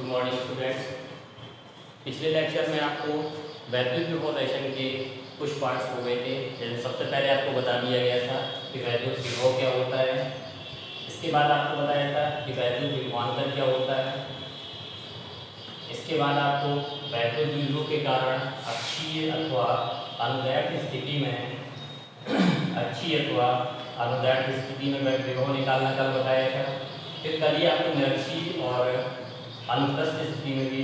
Morning students. पिछले lecture में आपको वैद्युत विभव रेशन के कुछ पार्ट्स हो गए थे। जैसे सबसे पहले आपको बता दिया गया था कि वैद्युत विभव क्या होता है। इसके बाद आपको बताया था कि वैद्युत विभवांतर क्या होता है। इसके बाद आपको वैद्युत विभव के कारण अक्षीय अथवा अनुदैर्ध्य स्थिति में अक्षीय अथवा अनुदैर्ध्य स्थिति में विभव निकालना कल बताया था। फिर कल ही आपको निरक्षीय और अनुप्रस्थ स्थिति में भी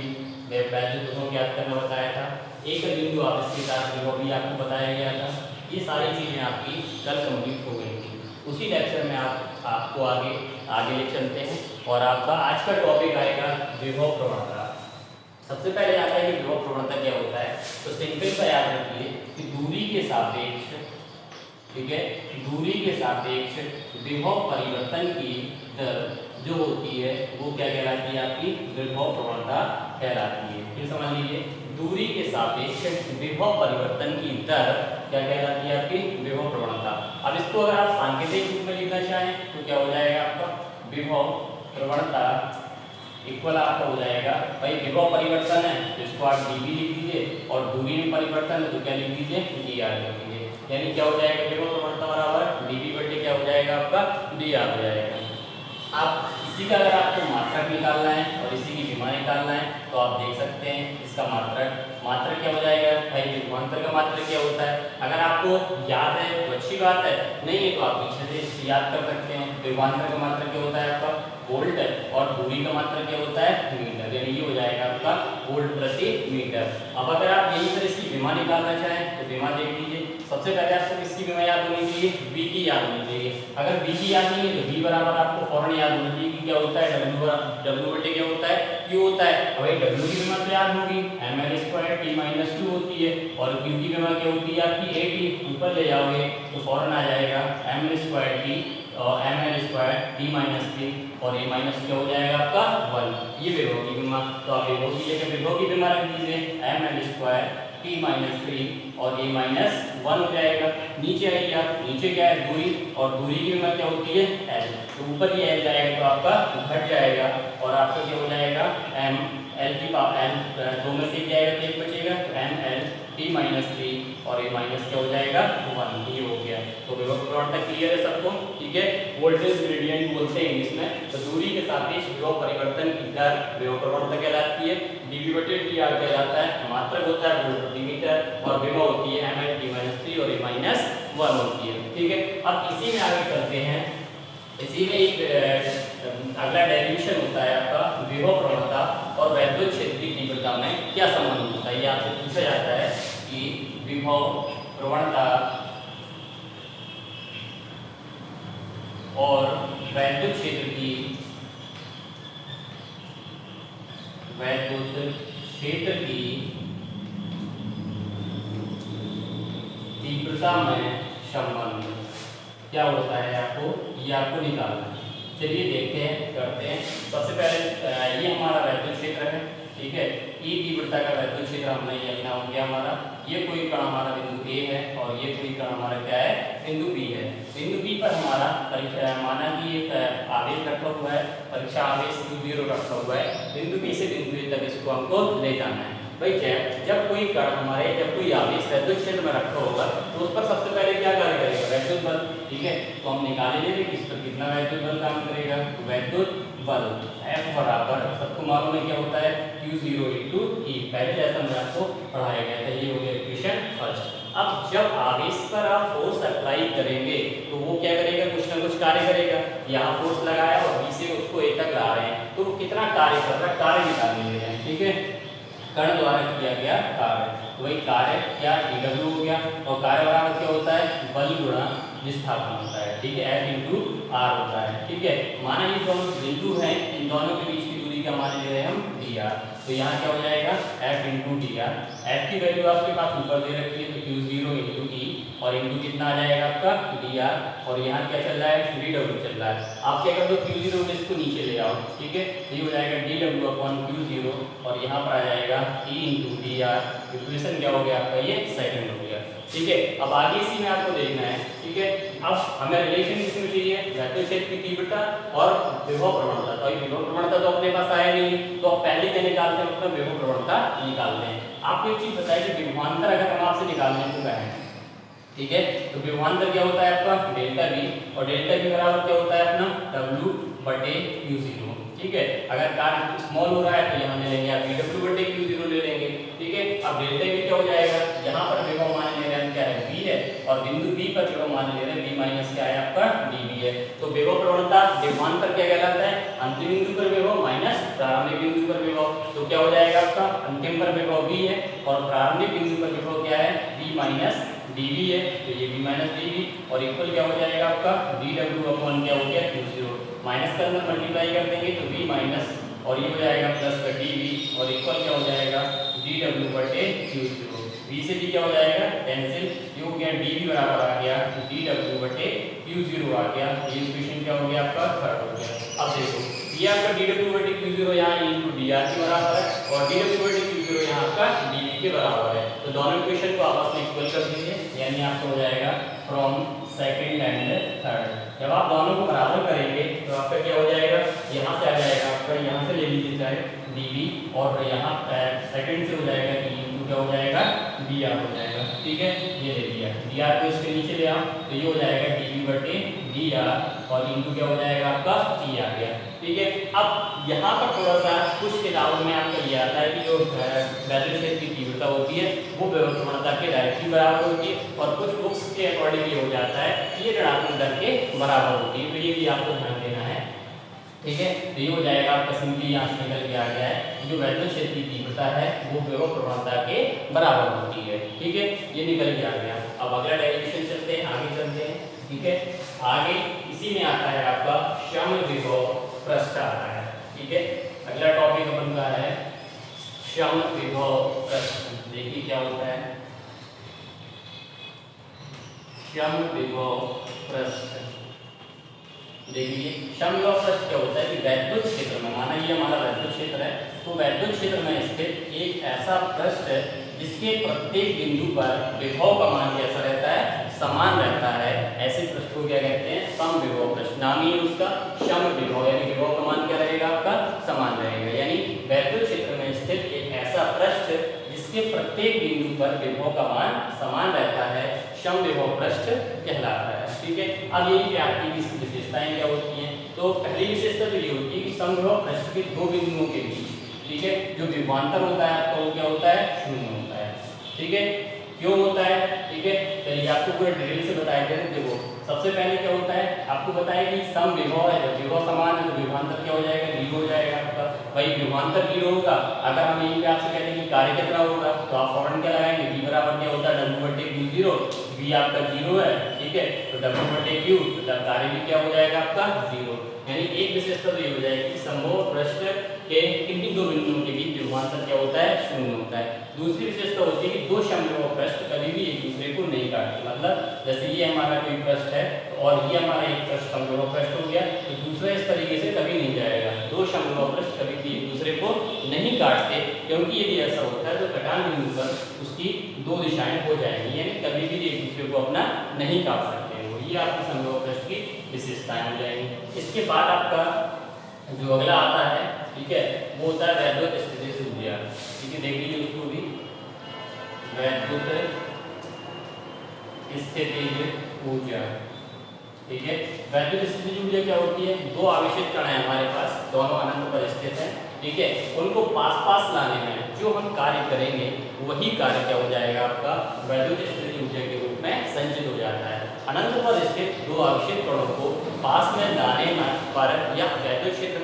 वैद्युत विभव ज्ञात करना बताया था। एक बिंदु आवेश के साथ विभव भी आपको बताया गया था। ये सारी चीज़ें आपकी कल कंप्लीट हो गई थी। उसी लेक्चर में आपको आगे ले चलते हैं और आपका आज का टॉपिक आएगा विभव प्रवणता। सबसे पहले आता है कि विभव प्रवणता क्या होता है। तो सिंपल सा याद रखिए कि दूरी के सापेक्ष, ठीक है, दूरी के सापेक्ष विभव परिवर्तन की दर जो होती है वो क्या कहलाती है, आपकी विभव प्रवणता कहलाती है। फिर समझ लीजिए, दूरी के सापेक्ष विभव परिवर्तन की दर क्या कहलाती है, आपकी विभव प्रवणता। अब इसको अगर आप सांकेतिक रूप में लिखना चाहें तो क्या हो जाएगा, आपका विभव प्रवणता इक्वल आपका हो जाएगा, भाई विभव परिवर्तन है तो इसको आप dv लिख दीजिए और दूरी में परिवर्तन है तो क्या लिख दीजिए, dr लिख दीजिए। यानी क्या हो जाएगा, विभव प्रवणता बराबर dv बटे क्या हो जाएगा, आपका dr हो जाएगा। आप इसी का अगर आपको मात्रक निकालना है और इसी की विमा निकालना है तो आप देख सकते हैं इसका मात्रक क्या हो जाएगा, भाई विभवांतर का मात्रक क्या होता है। अगर आपको याद है तो अच्छी बात है, नहीं है तो आप पीछे से याद कर सकते हैं। विभवांतर का मात्रक क्या होता है, आपका वोल्ट, और दूरी का मात्रक क्या होता है, मीटर। यानी ये हो जाएगा आपका वोल्ट प्रति मीटर। अब अगर आप यहीं पर इसकी विमा निकालना चाहें तो विमा देख लीजिए। सबसे पहले आपको किसकी विमा याद होनी चाहिए, v की याद होनी चाहिए। अगर v की याद नहीं है तो v बराबर आपको फौरन याद होनी चाहिए कि क्या होता है, w बटे क्या होता है, q होता है। अब भाई w की विमा तो याद होगी, ml² t-2 होती है, और q की विमा क्या होती है, आपकी at। ऊपर ले जाओगे तो फौरन आ जाएगा ml² और ml² t-3 और ये माइनस क्या हो जाएगा, आपका 1। ये विभव की विमा। तो आप विभव की जगह विभव की विमा रख दीजिए ml² t-3 और ये -1 हो जाएगा। नीचे आइए आप, नीचे क्या है, दूरी, और दूरी की विमा क्या होती है, l। तो ऊपर ये l जाएगा तो आपका घट जाएगा और आपका क्या हो जाएगा, m l की पावर n, दो में से जाएगा तो एक बचेगा, तो ml t-3 और ये माइनस क्या हो जाएगा, 1। ये हो गया। तो विभव प्रवणता क्लियर है सबको, ठीक है। वोल्टेज ग्रेडियंट बोलते हैं इंग्लिश में। तो दूरी के सापेक्ष विभव परिवर्तन की दर विभव प्रवणता कहलाती है। dv बटे dr कहलाता है, मात्रक होता है वोल्ट प्रति मीटर, और विभव होती है ml t-3 और ये -1 होती है, ठीक है। अब इसी में आगे चलते हैं। इसी में एक अगला डेरिवेशन होता है आपका विभव प्रवणता और वैद्युत क्षेत्र की तीव्रता में क्या संबंध होता है। ये आपसे पूछा जाता है कि विभव प्रवणता और वैद्युत क्षेत्र की तीव्रता में संबंध क्या होता है, ये आपको निकालना है। चलिए देखते हैं, करते हैं। सबसे पहले ये हमारा वैद्युत क्षेत्र है, ठीक है। ई तीव्रता का वैद्युत क्षेत्र हमने ये लिखा हो गया हमारा। ये कोई कण हमारा बिंदु ए है और ये कोई कण हमारा क्या है, बिंदु बी है। बिंदु बी पर हमारा माना कि एक आवेश रखा हुआ है, परीक्षा आवेश q0 रखा हुआ है। बिंदु बी से बिंदु ए तक इसको हमको ले जाना है। भाई जब कोई कण हमारे, जब कोई आवेश वैद्युत क्षेत्र में रखा होगा तो उस पर सबसे पहले क्या कार्य करेगा, वैद्युत बल, ठीक है। तो हम निकाल लेंगे कि इस पर कितना वैद्युत बल काम करेगा। तो वैद्युत बल F बराबर सबको मालूम है क्या होता है, q0 × E। पहले जैसा हमने आपको पढ़ाया गया था। ये हो गया इक्वेशन फर्स्ट। अब जब आवेश पर आप फोर्स अप्लाई करेंगे तो वो क्या करेगा, कुछ ना कुछ कार्य करेगा। यहाँ फोर्स लगाया और बी से उसको ए तक ला रहे हैं तो वो कितना कार्य कर रहा है, कार्य निकालने ले रहे हैं, ठीक है। कण द्वारा किया गया कार्य, तो वही कार्य क्या, dw हो गया। और कार्य बराबर क्या होता है, बल गुणा विस्थापन होता है, ठीक है। F × r होता है, ठीक है। माना ये दोनों बिंदु हैं, इन दोनों के बीच की दूरी क्या मान ले रहे हैं हम, dr। तो यहाँ क्या हो जाएगा, F × dr। F की वैल्यू आपके पास ऊपर दे रखी है तो q0 × E और इंटू कितना आ जाएगा आपका डी आर, और यहाँ क्या चल रहा है डी डब्ल्यू चल रहा है। आप क्या कर दो क्यू जीरो इसको नीचे ले आओ, ठीक है, ये हो जाएगा D W upon Q zero, और यहाँ पर आ जाएगा E into D R. Equation क्या हो गया आपका ये सेकंड हो गया, ठीक है। अब आगे इसी में आपको देखना है, ठीक है। अब हमें रिलेशन किसमें चाहिए, वेक्टर क्षेत्र की तीव्रता और विभव प्रवणता। तो विभव प्रवणता तो अपने पास आया नहीं, तो अब पहले क्या निकालते हैं, मतलब विभव प्रवणता निकालते हैं। आपको एक चीज बताइए कि विभवांतर अगर हम आपसे निकालने को कहें, ठीक है, तो विभवांतर क्या होता है आपका डेल्टा वी, और डेल्टा वी बराबर क्या होता है अपना डब्ल्यू बटे क्यू जीरो, ठीक है। अगर कार्य स्मॉल हो रहा है तो यहाँ ले लेंगे आप डब्ल्यू बटे क्यू जीरो ले लेंगे, ठीक है। अब डेल्टा वी क्या हो जाएगा, यहाँ पर विभव मान ले रहे हैं क्या है वी है, और बिंदु बी पर विभव मान ले रहे हैं वी माइनस क्या है आपका डीवी है। तो विभव प्रवणता विभवांतर क्या कहलाता है, अंतिम बिंदु पर विभव माइनस प्रारंभिक बिंदु पर विभव। तो क्या हो जाएगा आपका अंतिम पर विभव वी है और प्रारंभिक बिंदु पर विभव क्या है वी माइनस dv है, तो ये v माइनस dv, और इक्वल क्या हो जाएगा आपका dw अपॉन क्या हो गया क्यू जीरो, माइनस का अंदर मल्टीप्लाई कर देंगे तो v माइनस, और ये हो जाएगा प्लस का dv, और इक्वल क्या हो जाएगा dw बटे क्यू जीरो। v से भी क्या हो जाएगा कैंसिल, ये हो गया dv बराबर आ गया dw बटे क्यू जीरो आ गया। ये इक्वेशन क्या हो गया आपका थर्ड हो गया। अब देखो ये आपका dw बटे क्यू जीरो यहाँ इंटू dr के बराबर है, और dw बटे क्यू जीरो यहाँ आपका dv के बराबर है। तो दोनों इक्वेशन को आपस में इक्वल कर दीजिए, यानी आपको हो जाएगा फ्रॉम सेकंड एंड थर्ड। जब आप दोनों को बराबर करेंगे तो आपका क्या हो जाएगा, यहाँ से आ जाएगा आपका, यहाँ से ले लीजिए चाहे dv, और यहाँ सेकंड से हो जाएगा कि इंटू क्या हो जाएगा dr हो जाएगा, ठीक है। ये ले लिया dr को इसके नीचे ले आओ, तो ये हो जाएगा dv बटे dr, और इंटू क्या हो जाएगा आपका t आ गया, ठीक है। अब यहाँ पर थोड़ा सा कुछ किताबों में आपको ये आता है कि जो वेक्टर क्षेत्र की तीव्रता होती है वो विभव प्रवणता के डायरेक्टली बराबर होती है, और कुछ बुक्स के अकॉर्डिंग ये हो जाता है कि ये ऋणात्मक दर के बराबर होती है। तो ये भी आपको ध्यान देना है, ठीक है। तो ये हो जाएगा आपका सिंपली यहाँ से निकल के आ गया है जो वेक्टर क्षेत्र की तीव्रता है वो विभव प्रवणता के बराबर होती है, ठीक है। ये निकल के आ गया। अब अगला डेरिवेशन चलते हैं, आगे चलते हैं, ठीक है। आगे इसी में आता है आपका सम विभव पृष्ठ आता है, ठीक है। अगला टॉपिक अपन का है सम विभव पृष्ठ। देखिए क्या होता है सम विभव पृष्ठ। देखिए सम विभव पृष्ठ क्या होता है कि वैद्युत क्षेत्र में, माना ये हमारा वैद्युत क्षेत्र है, तो वैद्युत क्षेत्र में स्थित एक ऐसा पृष्ठ है जिसके प्रत्येक बिंदु पर विभव का मान कैसा रहता है, समान रहता है। ऐसे पृष्ठ को क्या कहते हैं, सम विभव पृष्ठ। नाम ही उसका सम विभव, यानी विभव का मान क्या रहेगा आपका समान रहेगा। यानी वैद्युत क्षेत्र में स्थित एक ऐसा पृष्ठ जिसके प्रत्येक बिंदु पर विभव का मान समान रहता है, सम विभव पृष्ठ कहलाता है, ठीक है। अब यही आपकी विशेषताएं क्या होती हैं, तो पहली विशेषता तो ये होती है कि सम विभव पृष्ठ के दो बिंदुओं के बीच, ठीक है, जो विभवांतर होता है तो क्या होता है शून्य होता है, ठीक है। क्यों होता है, ठीक है, चलिए आपको पूरा डिटेल से बताया जाए। देखो सबसे पहले क्या होता है, आपको बताया कि सम विभव है, जब विभव समान है तो विभवांतर क्या हो जाएगा, जीरो हो जाएगा आपका। भाई विभवांतर जीरो होगा, अगर हम यहीं पे आपसे कहते हैं कि कार्य कितना होगा, तो आप फौरन क्या लगाएंगे, v बराबर क्या होता है डब्ल्यू बटे क्यू जीरो। v आपका जीरो है, ठीक है, तो डब्ल्यू बटे क्यू, तो कार्य भी क्या हो जाएगा आपका जीरो। यानी एक विशेषता तो ये हो जाएगी कि समभुज पृष्ठ के किन्हीं दो बिंदुओं के बीच विभवांतर क्या होता है शून्य होता है। दूसरी विशेषता होती है कि दो समविभव पृष्ठ कभी भी एक दूसरे को नहीं काटते। मतलब जैसे ये हमारा कोई पृष्ठ है और ये हमारा एक पृष्ठ समविभव पृष्ठ हो गया, तो दूसरा इस तरीके से कभी नहीं जाएगा। दो समविभव पृष्ठ कभी भी एक दूसरे को नहीं काटते, क्योंकि यदि ऐसा होता है तो कटान बिंदु पर उसकी दो दिशाएं हो जाएंगी, यानी कभी भी एक दूसरे को अपना नहीं काट सकते हैं। ये आपकी समविभव पृष्ठ की विशेषताएं हो जाएंगी। इसके बाद आपका जो अगला आता है, ठीक है, वो होता है वैद्युत स्थितिज ऊर्जा, ठीक है। देख लीजिए उसको भी, वैद्युत स्थितिज ऊर्जा, ठीक है। वैद्युत स्थितिज ऊर्जा क्या होती है, दो आवेशित कण हैं हमारे पास, दोनों अनंत पर स्थित हैं, ठीक है। उनको पास पास लाने में जो हम कार्य करेंगे वही कार्य क्या हो जाएगा आपका वैद्युत स्थितिज ऊर्जा के रूप में संचित हो जाता है। अनंत पर स्थित दो आवेशित कणों को पास में लाने पर या वैद्युत क्षेत्र